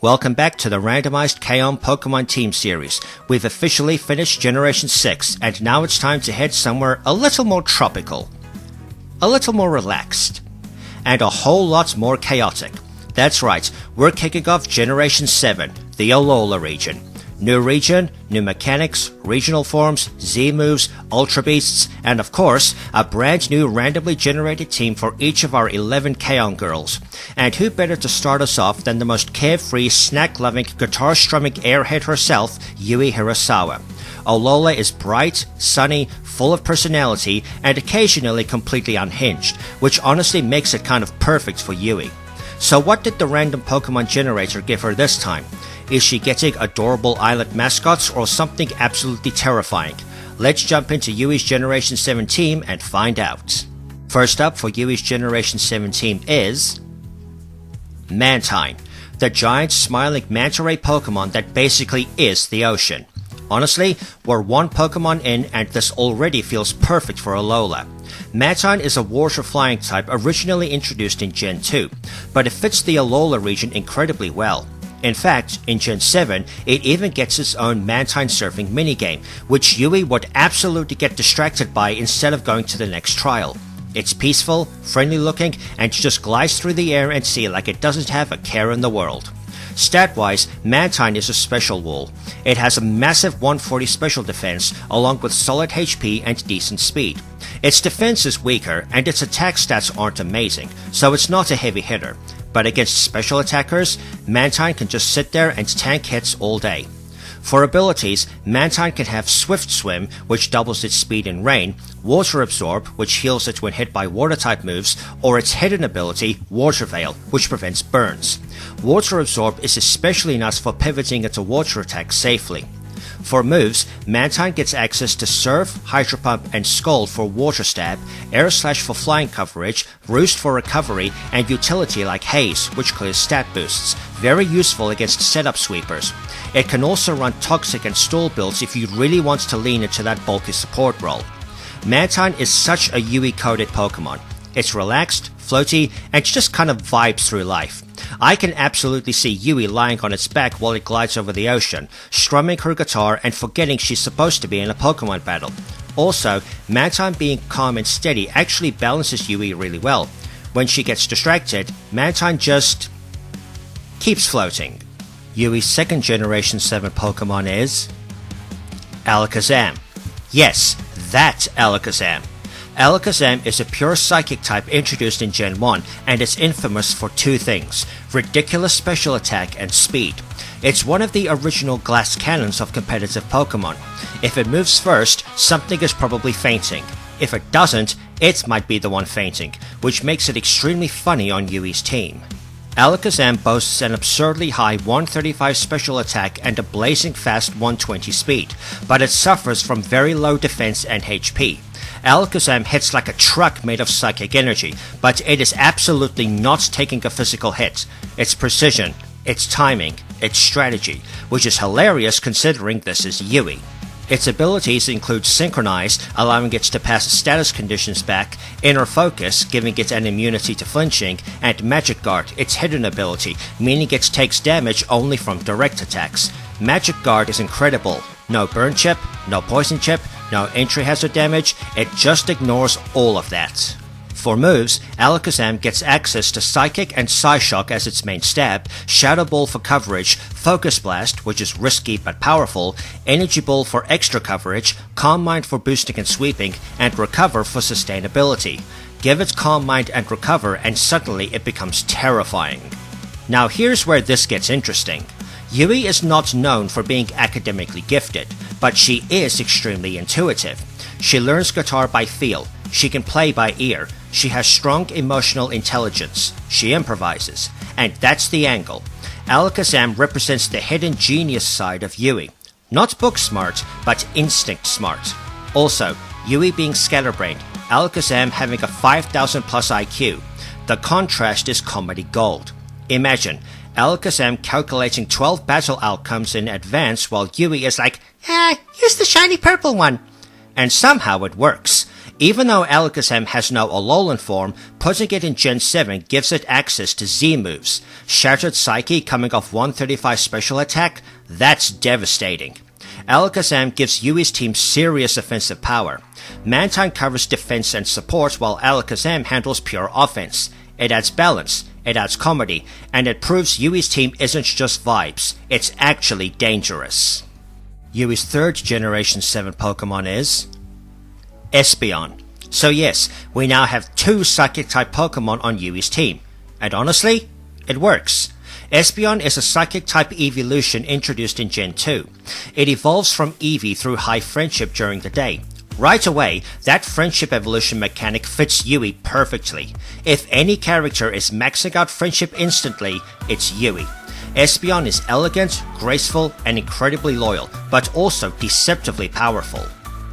Welcome back to the randomized K-On! Pokemon Team Series. We've officially finished Generation 6, and now it's time to head somewhere a little more tropical, a little more relaxed, and a whole lot more chaotic. That's right, we're kicking off Generation 7, the Alola region. New region, new mechanics, regional forms, Z-moves, Ultra Beasts, and of course, a brand new randomly generated team for each of our 11 K-On! Girls. And who better to start us off than the most carefree, snack-loving, guitar-strumming airhead herself, Yui Hirasawa. Alola is bright, sunny, full of personality, and occasionally completely unhinged, which honestly makes it kind of perfect for Yui. So what did the random Pokemon generator give her this time? Is she getting adorable island mascots or something absolutely terrifying? Let's jump into Yui's Generation 7 team and find out. First up for Yui's Generation 7 team is Mantine, the giant smiling manta ray Pokemon that basically is the ocean. Honestly, we're one Pokemon in and this already feels perfect for Alola. Mantine is a water flying type originally introduced in Gen 2, but it fits the Alola region incredibly well. In fact, in Gen 7, it even gets its own Mantine surfing minigame, which Yui would absolutely get distracted by instead of going to the next trial. It's peaceful, friendly looking, and just glides through the air and sea like it doesn't have a care in the world. Stat-wise, Mantine is a special wool. It has a massive 140 special defense, along with solid HP and decent speed. Its defense is weaker, and its attack stats aren't amazing, so it's not a heavy hitter. But against special attackers, Mantine can just sit there and tank hits all day. For abilities, Mantine can have Swift Swim, which doubles its speed in rain, Water Absorb, which heals it when hit by water-type moves, or its hidden ability, Water Veil, which prevents burns. Water Absorb is especially nice for pivoting into water attacks safely. For moves, Mantine gets access to Surf, Hydro Pump, and Scald for Water Stab, Air Slash for flying coverage, Roost for recovery, and utility like Haze, which clears stat boosts, very useful against setup sweepers. It can also run Toxic and Stall builds if you really want to lean into that bulky support role. Mantine is such a Yui-coded Pokemon. It's relaxed, floaty, and just kind of vibes through life. I can absolutely see Yui lying on its back while it glides over the ocean, strumming her guitar and forgetting she's supposed to be in a Pokemon battle. Also, Mantine being calm and steady actually balances Yui really well. When she gets distracted, Mantine just keeps floating. Yui's second Generation 7 Pokemon is Alakazam. Yes, that Alakazam. Alakazam is a pure psychic type introduced in Gen 1 and is infamous for two things: ridiculous special attack and speed. It's one of the original glass cannons of competitive Pokemon. If it moves first, something is probably fainting. If it doesn't, it might be the one fainting, which makes it extremely funny on Yui's team. Alakazam boasts an absurdly high 135 special attack and a blazing fast 120 speed, but it suffers from very low defense and HP. Alakazam hits like a truck made of psychic energy, but it is absolutely not taking a physical hit. It's precision, it's timing, it's strategy, which is hilarious considering this is Yui. Its abilities include Synchronize, allowing it to pass status conditions back, Inner Focus, giving it an immunity to flinching, and Magic Guard, its hidden ability, meaning it takes damage only from direct attacks. Magic Guard is incredible. No Burn Chip, no Poison Chip, no entry hazard damage, it just ignores all of that. For moves, Alakazam gets access to Psychic and Psyshock as its main stab, Shadow Ball for coverage, Focus Blast, which is risky but powerful, Energy Ball for extra coverage, Calm Mind for boosting and sweeping, and Recover for sustainability. Give it Calm Mind and Recover and suddenly it becomes terrifying. Now here's where this gets interesting. Yui is not known for being academically gifted, but she is extremely intuitive. She learns guitar by feel, she can play by ear, she has strong emotional intelligence, she improvises, and that's the angle. Alakazam represents the hidden genius side of Yui. Not book smart, but instinct smart. Also, Yui being scatterbrained, Alakazam having a 5,000 plus IQ. The contrast is comedy gold. Imagine, Alakazam calculating 12 battle outcomes in advance while Yui is like, here's the shiny purple one. And somehow it works. Even though Alakazam has no Alolan form, putting it in Gen 7 gives it access to Z moves. Shattered Psyche coming off 135 special attack? That's devastating. Alakazam gives Yui's team serious offensive power. Mantine covers defense and support while Alakazam handles pure offense. It adds balance, it adds comedy, and it proves Yui's team isn't just vibes, it's actually dangerous. Yui's third Generation 7 Pokemon is Espeon. So yes, we now have 2 Psychic-type Pokemon on Yui's team. And honestly, it works. Espeon is a Psychic-type evolution introduced in Gen 2. It evolves from Eevee through high friendship during the day. Right away, that friendship evolution mechanic fits Yui perfectly. If any character is maxing out friendship instantly, it's Yui. Espeon is elegant, graceful, and incredibly loyal, but also deceptively powerful.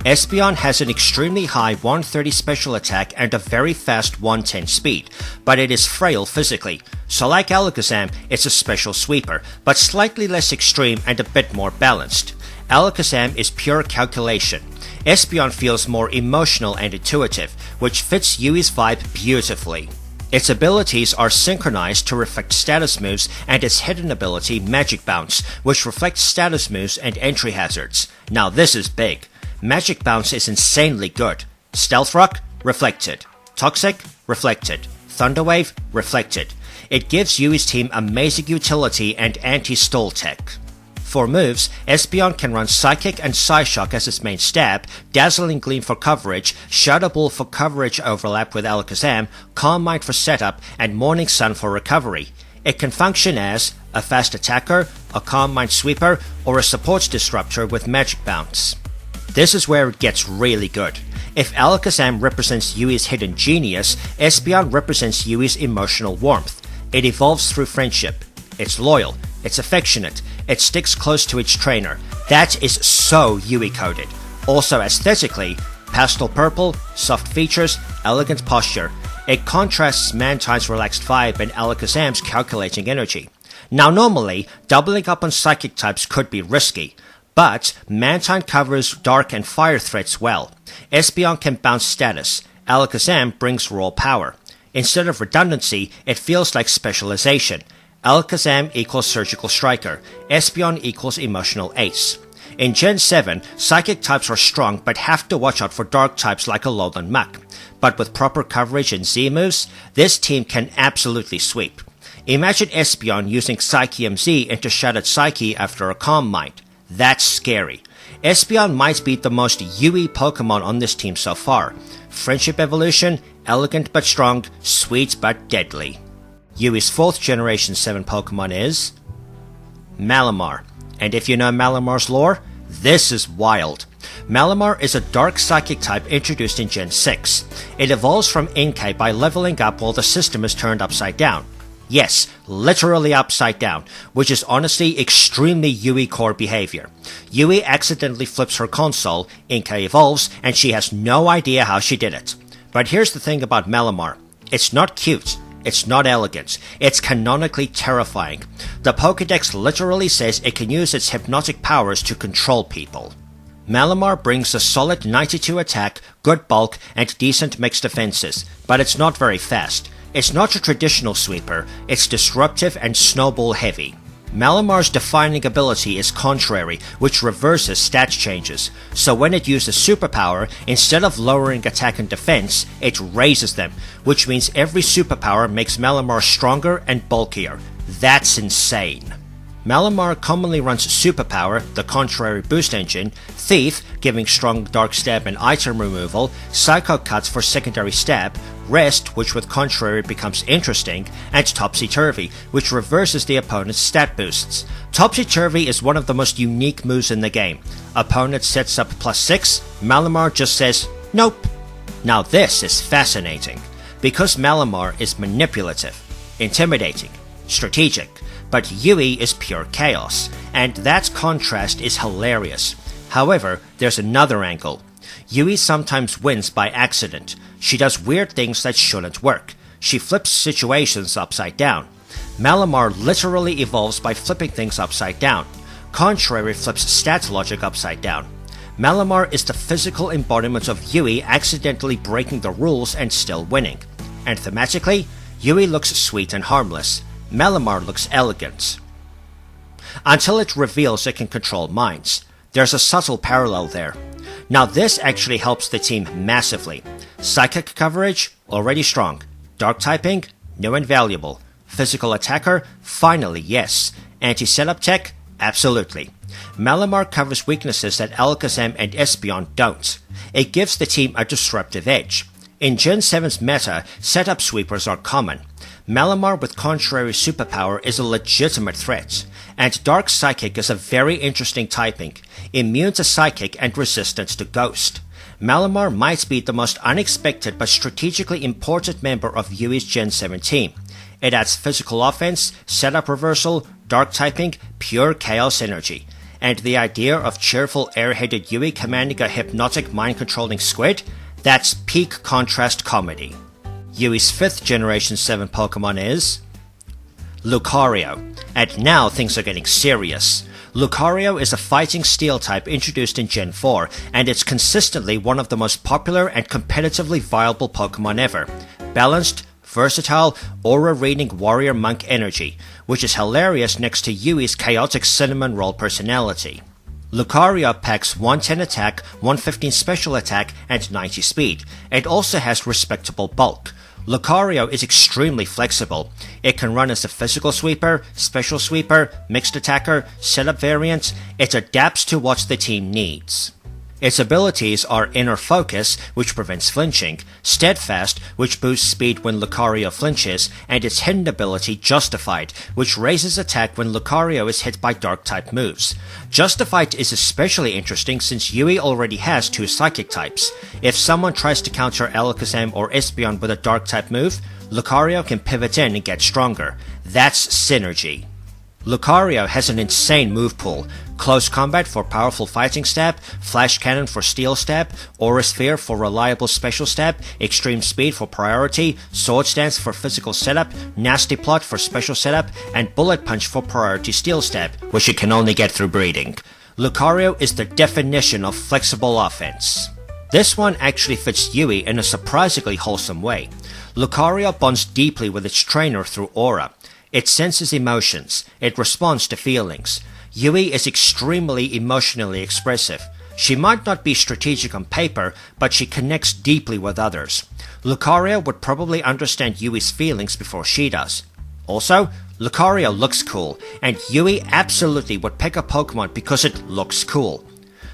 Espeon has an extremely high 130 special attack and a very fast 110 speed, but it is frail physically. So like Alakazam, it's a special sweeper, but slightly less extreme and a bit more balanced. Alakazam is pure calculation. Espeon feels more emotional and intuitive, which fits Yui's vibe beautifully. Its abilities are synchronized to reflect status moves and its hidden ability Magic Bounce, which reflects status moves and entry hazards. Now this is big. Magic Bounce is insanely good. Stealth Rock? Reflected. Toxic? Reflected. Thunder Wave? Reflected. It gives Yui's team amazing utility and anti-stall tech. For moves, Espeon can run Psychic and Psyshock as its main stab, Dazzling Gleam for coverage, Shadow Ball for coverage overlap with Alakazam, Calm Mind for setup, and Morning Sun for recovery. It can function as a fast attacker, a Calm Mind sweeper, or a support disruptor with Magic Bounce. This is where it gets really good. If Alakazam represents Yui's hidden genius, Espeon represents Yui's emotional warmth. It evolves through friendship. It's loyal. It's affectionate. It sticks close to its trainer. That is so Yui-coded. Also aesthetically, pastel purple, soft features, elegant posture. It contrasts Mantine's relaxed vibe and Alakazam's calculating energy. Now normally, doubling up on psychic types could be risky, but Mantine covers dark and fire threats well. Espeon can bounce status. Alakazam brings raw power. Instead of redundancy, it feels like specialization. Alakazam equals Surgical Striker. Espeon equals Emotional Ace. In Gen 7, Psychic types are strong but have to watch out for Dark types like Alolan Muck. But with proper coverage and Z moves, this team can absolutely sweep. Imagine Espeon using Psyche Z into Shattered Psyche after a Calm Mind. That's scary. Espeon might be the most Yui Pokemon on this team so far. Friendship evolution, elegant but strong, sweet but deadly. Yui's 4th Generation 7 Pokemon is Malamar. And if you know Malamar's lore, this is wild. Malamar is a dark psychic type introduced in Gen 6. It evolves from Inkay by leveling up while the system is turned upside down. Yes, literally upside down, which is honestly extremely Yui core behavior. Yui accidentally flips her console, Inkay evolves, and she has no idea how she did it. But here's the thing about Malamar. It's not cute. It's not elegant. It's canonically terrifying. The Pokédex literally says it can use its hypnotic powers to control people. Malamar brings a solid 92 attack, good bulk, and decent mixed defenses, but it's not very fast. It's not a traditional sweeper, it's disruptive and snowball heavy. Malamar's defining ability is Contrary, which reverses stat changes, so when it uses superpower, instead of lowering attack and defense, it raises them, which means every superpower makes Malamar stronger and bulkier. That's insane. Malamar commonly runs Superpower, the Contrary boost engine, Thief, giving strong dark stab and item removal, Psycho Cuts for secondary stab, Rest, which with Contrary becomes interesting, and Topsy-Turvy, which reverses the opponent's stat boosts. Topsy-Turvy is one of the most unique moves in the game. Opponent sets up +6, Malamar just says, nope. Now this is fascinating, because Malamar is manipulative, intimidating, strategic, but Yui is pure chaos, and that contrast is hilarious. However, there's another angle. Yui sometimes wins by accident. She does weird things that shouldn't work. She flips situations upside down. Malamar literally evolves by flipping things upside down. Contrary flips stat logic upside down. Malamar is the physical embodiment of Yui accidentally breaking the rules and still winning. And thematically, Yui looks sweet and harmless. Malamar looks elegant. Until it reveals it can control minds. There's a subtle parallel there. Now this actually helps the team massively. Psychic coverage, already strong. Dark typing, new and valuable. Physical attacker, finally yes. Anti-setup tech, absolutely. Malamar covers weaknesses that Alakazam and Espeon don't. It gives the team a disruptive edge. In Gen 7's meta, setup sweepers are common. Malamar with contrary superpower is a legitimate threat. And Dark Psychic is a very interesting typing, immune to Psychic and resistant to Ghost. Malamar might be the most unexpected but strategically important member of Yui's Gen 7 team. It adds physical offense, setup reversal, dark typing, pure chaos energy. And the idea of cheerful airheaded Yui commanding a hypnotic mind-controlling squid? That's peak contrast comedy. Yui's 5th Generation 7 Pokemon is Lucario. And now things are getting serious. Lucario is a fighting steel type introduced in Gen 4, and it's consistently one of the most popular and competitively viable Pokemon ever. Balanced, versatile, aura-reading warrior monk energy, which is hilarious next to Yui's chaotic cinnamon roll personality. Lucario packs 110 attack, 115 special attack, and 90 speed. It also has respectable bulk. Lucario is extremely flexible. It can run as a physical sweeper, special sweeper, mixed attacker, setup variant. It adapts to what the team needs. Its abilities are Inner Focus, which prevents flinching, Steadfast, which boosts speed when Lucario flinches, and its hidden ability Justified, which raises attack when Lucario is hit by Dark-type moves. Justified is especially interesting since Yui already has 2 Psychic types. If someone tries to counter Alakazam or Espeon with a Dark-type move, Lucario can pivot in and get stronger. That's synergy. Lucario has an insane move pool. Close Combat for powerful fighting stab, Flash Cannon for steel stab, Aura Sphere for reliable special stab, Extreme Speed for priority, Sword Stance for physical setup, Nasty Plot for special setup, and Bullet Punch for priority steel stab, which you can only get through breeding. Lucario is the definition of flexible offense. This one actually fits Yui in a surprisingly wholesome way. Lucario bonds deeply with its trainer through Aura. It senses emotions. It responds to feelings. Yui is extremely emotionally expressive. She might not be strategic on paper, but she connects deeply with others. Lucario would probably understand Yui's feelings before she does. Also, Lucario looks cool, and Yui absolutely would pick a Pokemon because it looks cool.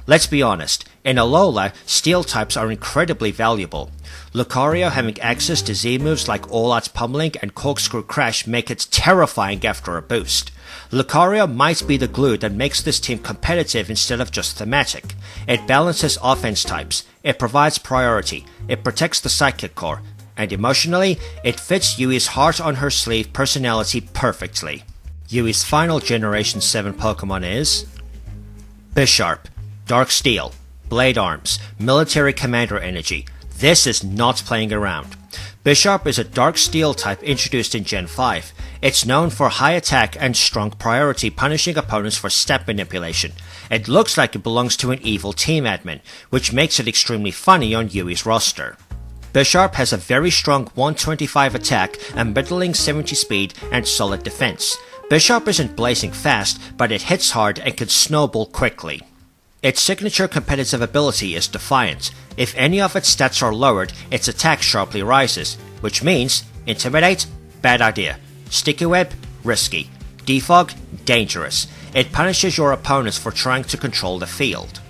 Let's be honest, in Alola, steel types are incredibly valuable. Lucario having access to Z-moves like All-Out Pummeling and Corkscrew Crash make it terrifying after a boost. Lucario might be the glue that makes this team competitive instead of just thematic. It balances offense types, it provides priority, it protects the Psychic core, and emotionally, it fits Yui's heart on her sleeve personality perfectly. Yui's final Generation 7 Pokemon is Bisharp. Dark Steel, Blade Arms, Military Commander Energy. This is not playing around. Bisharp is a Dark Steel type introduced in Gen 5. It's known for high attack and strong priority, punishing opponents for step manipulation. It looks like it belongs to an evil team admin, which makes it extremely funny on Yui's roster. Bisharp has a very strong 125 attack, a middling 70 speed, and solid defense. Bisharp isn't blazing fast, but it hits hard and can snowball quickly. Its signature competitive ability is Defiant. If any of its stats are lowered, its attack sharply rises, which means Intimidate, bad idea. Sticky Web, risky. Defog, dangerous. It punishes your opponents for trying to control the field.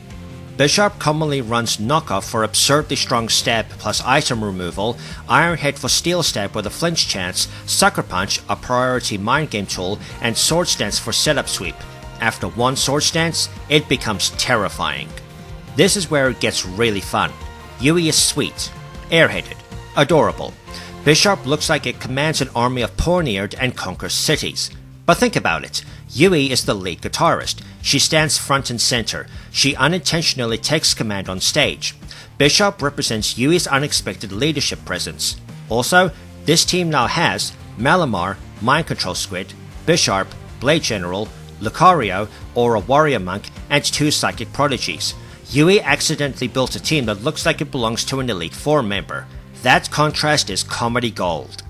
Bisharp commonly runs Knockoff for absurdly strong stab plus item removal, Iron Head for steel stab with a flinch chance, Sucker Punch, a priority mind game tool, and Sword Stance for setup sweep. After one Sword Stance, it becomes terrifying. This is where it gets really fun. Yui is sweet, airheaded, adorable. Bisharp looks like it commands an army of Pawniard and conquers cities. But think about it. Yui is the lead guitarist. She stands front and center. She unintentionally takes command on stage. Bisharp represents Yui's unexpected leadership presence. Also, this team now has Malamar, Mind Control Squid, Bisharp, Blade General, Lucario, Aura Warrior Monk, and 2 Psychic Prodigies. Yui accidentally built a team that looks like it belongs to an Elite Four member. That contrast is comedy gold.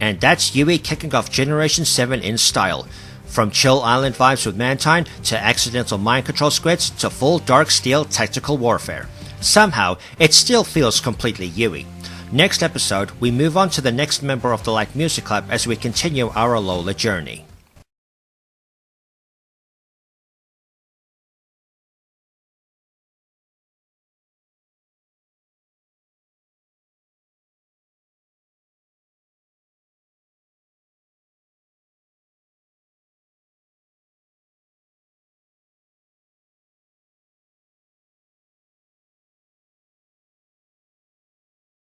And that's Yui kicking off Generation 7 in style. From chill island vibes with Mantine, to accidental mind control squids, to full dark steel tactical warfare. Somehow, it still feels completely Yui. Next episode, we move on to the next member of the Light Music Club as we continue our Alola journey.